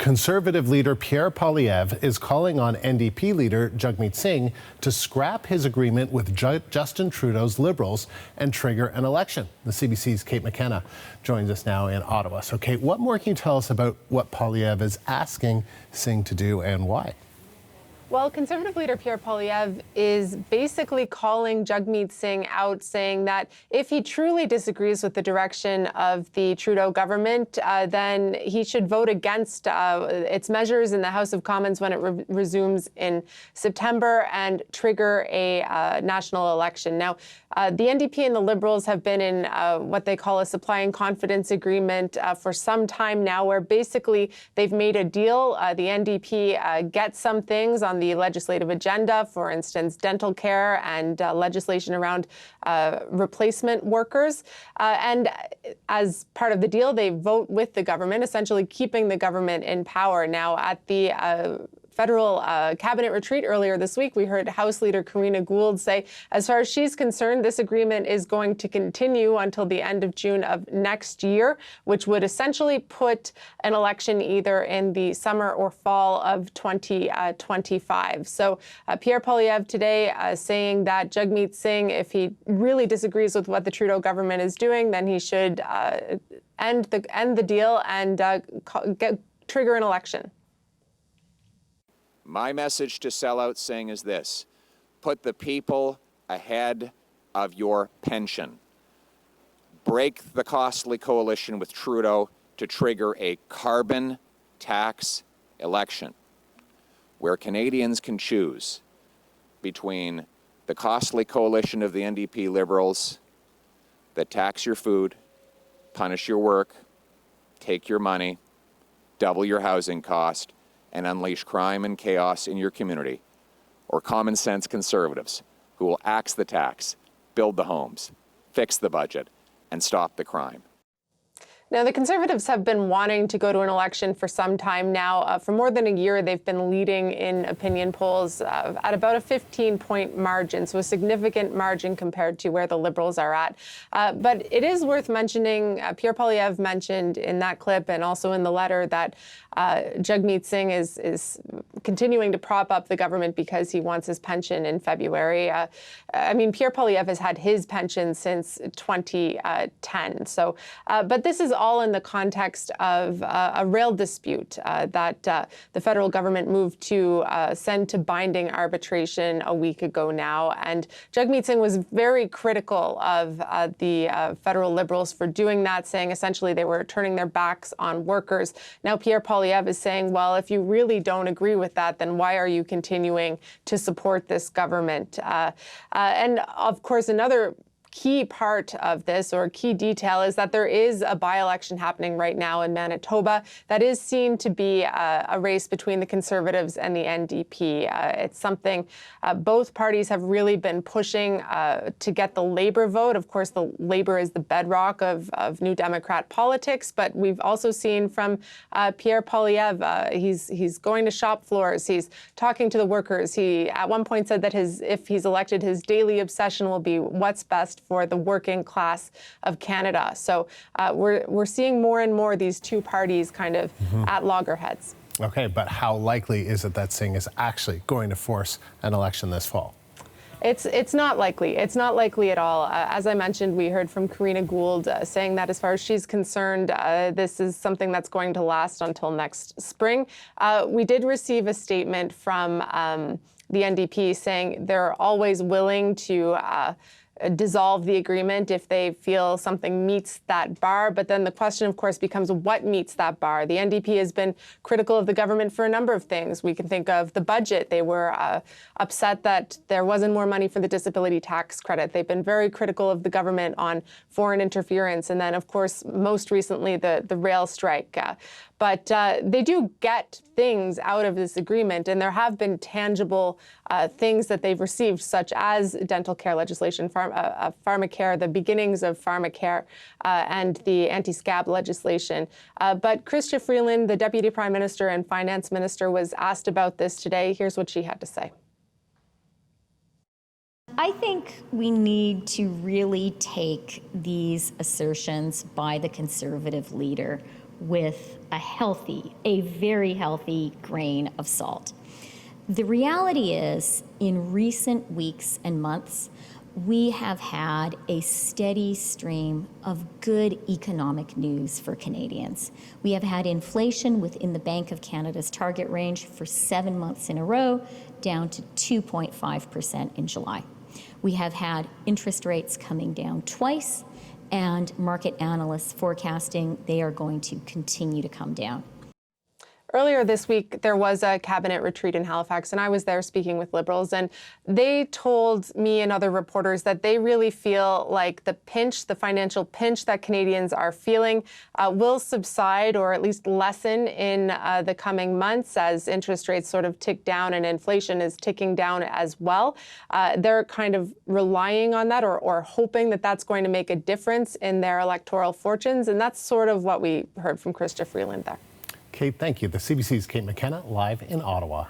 Conservative leader Pierre Poilievre is calling on NDP leader Jagmeet Singh to scrap his agreement with Justin Trudeau's Liberals and trigger an election. The CBC's Kate McKenna joins us now in Ottawa. So Kate, what more can you tell us about what Poilievre is asking Singh to do and why? Well, Conservative leader Pierre Poilievre is basically calling Jagmeet Singh out, saying that if he truly disagrees with the direction of the Trudeau government, then he should vote against its measures in the House of Commons when it resumes in September and trigger a national election. Now, the NDP and the Liberals have been in what they call a supply and confidence agreement for some time now, where basically they've made a deal. The NDP gets some things on the legislative agenda, for instance, dental care and legislation around replacement workers. And as part of the deal, they vote with the government, essentially keeping the government in power. Now, at the federal cabinet retreat earlier this week, we heard House Leader Karina Gould say, as far as she's concerned, this agreement is going to continue until the end of June of next year, which would essentially put an election either in the summer or fall of 2025. So Pierre Poilievre today saying that Jagmeet Singh, if he really disagrees with what the Trudeau government is doing, then he should end the deal and trigger an election. My message to sellout Singh is this: put the people ahead of your pension. Break the costly coalition with Trudeau to trigger a carbon tax election where Canadians can choose between the costly coalition of the NDP Liberals that tax your food, punish your work, take your money, double your housing cost, and unleash crime and chaos in your community, or common sense Conservatives who will axe the tax, build the homes, fix the budget, and stop the crime. Now, the Conservatives have been wanting to go to an election for some time now. For more than a year, they've been leading in opinion polls at about a 15-point margin, so a significant margin compared to where the Liberals are at. But it is worth mentioning, Pierre Poilievre mentioned in that clip and also in the letter that Jagmeet Singh is continuing to prop up the government because he wants his pension in February. I mean, Pierre Poilievre has had his pension since 2010. So, but this is all in the context of a rail dispute that the federal government moved to send to binding arbitration a week ago now. And Jagmeet Singh was very critical of the federal Liberals for doing that, saying essentially they were turning their backs on workers. Now, Pierre Poilievre is saying, well, if you really don't agree with that, then why are you continuing to support this government? And of course, another key part of this, or key detail, is that there is a by-election happening right now in Manitoba that is seen to be a race between the Conservatives and the NDP. It's something both parties have really been pushing to get the Labour vote. Of course, the Labour is the bedrock of New Democrat politics, but we've also seen from Pierre Poilievre, he's going to shop floors, he's talking to the workers. He at one point said that if he's elected, his daily obsession will be what's best for the working class of Canada. So we're seeing more and more these two parties kind of at loggerheads. Okay, but how likely is it that Singh is actually going to force an election this fall? It's not likely. It's not likely at all. As I mentioned, we heard from Karina Gould saying that as far as she's concerned, this is something that's going to last until next spring. We did receive a statement from the NDP saying they're always willing to dissolve the agreement if they feel something meets that bar. But then the question, of course, becomes what meets that bar? The NDP has been critical of the government for a number of things. We can think of the budget. They were upset that there wasn't more money for the disability tax credit. They've been very critical of the government on foreign interference. And then, of course, most recently, the rail strike. But they do get things out of this agreement, and there have been tangible things that they've received, such as dental care legislation, pharmacare, the beginnings of pharmacare, and the anti-scab legislation. But Chrystia Freeland, the Deputy Prime Minister and Finance Minister, was asked about this today. Here's what she had to say. I think we need to really take these assertions by the Conservative leader with a very healthy grain of salt. The reality is, in recent weeks and months, we have had a steady stream of good economic news for Canadians. We have had inflation within the Bank of Canada's target range for 7 months in a row, down to 2.5% in July. We have had interest rates coming down twice, and market analysts forecasting they are going to continue to come down. Earlier this week, there was a cabinet retreat in Halifax, and I was there speaking with Liberals, and they told me and other reporters that they really feel like the financial pinch that Canadians are feeling will subside or at least lessen in the coming months as interest rates sort of tick down and inflation is ticking down as well. They're kind of relying on that or hoping that that's going to make a difference in their electoral fortunes, and that's sort of what we heard from Krista Freeland there. Kate, thank you. The CBC's Kate McKenna, live in Ottawa.